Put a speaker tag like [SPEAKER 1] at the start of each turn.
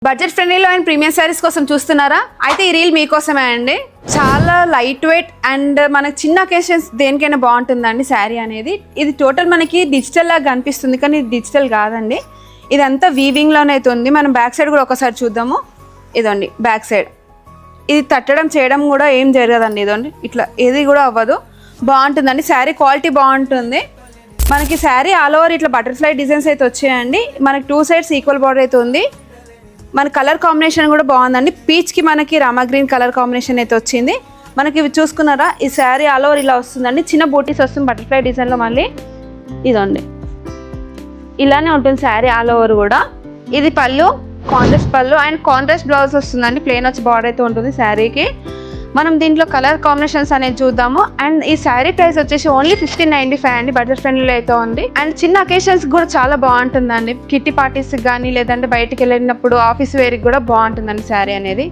[SPEAKER 1] Budget ఫ్రెండ్లీలో and premium saris కోసం చూస్తున్నారా? అయితే ఈ రీల్ మీకోసమే అండి. చాలా లైట్ వెయిట్ అండ్ మనకి చిన్న అకేషన్స్ దేనికైనా బాగుంటుందండి శారీ అనేది. ఇది టోటల్ మనకి డిజిటల్ లాగా కనిపిస్తుంది, కానీ ఇది డిజిటల్ కాదండి. ఇదంతా వీవింగ్లోనే అయితే ఉంది. మనం బ్యాక్ సైడ్ కూడా ఒకసారి చూద్దాము. ఇదండి బ్యాక్ సైడ్. ఇది తట్టడం చేయడం కూడా ఏం జరగదండి. ఇదండి ఇట్లా ఏది కూడా అవ్వదు. బాగుంటుందండి. శారీ క్వాలిటీ బాగుంటుంది. మనకి శారీ ఆల్ ఓవర్ ఇట్లా బటర్ఫ్లై డిజైన్స్ అయితే వచ్చాయండి. మనకి 2 సైడ్స్ ఈక్వల్ బార్డర్ అయితే ఉంది. మన కలర్ కాంబినేషన్ కూడా బాగుందండి. పీచ్కి మనకి రామా గ్రీన్ కలర్ కాంబినేషన్ అయితే వచ్చింది. మనకి ఇవి చూసుకున్నారా, ఈ శారీ ఆల్ ఓవర్ ఇలా వస్తుందండి. చిన్న బూటీస్ వస్తుంది బటర్ఫ్లై డిజైన్లో. మళ్ళీ ఇదండి ఇలానే ఉంటుంది శారీ ఆల్ ఓవర్ కూడా. ఇది పళ్ళు, కాంట్రాస్ట్ పళ్ళు అండ్ కాంట్రాస్ట్ బ్లౌజ్ వస్తుందండి. ప్లెయిన్ వచ్చి బార్డర్ అయితే ఉంటుంది శారీకి. మనం దీంట్లో కలర్ కాంబినేషన్స్ అనేది చూద్దాము. అండ్ ఈ శారీ ప్రైస్ వచ్చేసి ఓన్లీ 1595 అండి. బడ్జెట్ ఫ్రెండ్లీలో అయితే ఉంది. అండ్ చిన్న అకేషన్స్ కూడా చాలా బాగుంటుందండి. కిట్టి పార్టీస్కి కానీ లేదంటే బయటికి వెళ్ళినప్పుడు ఆఫీస్ వేర్కి కూడా బాగుంటుందండి శారీ అనేది.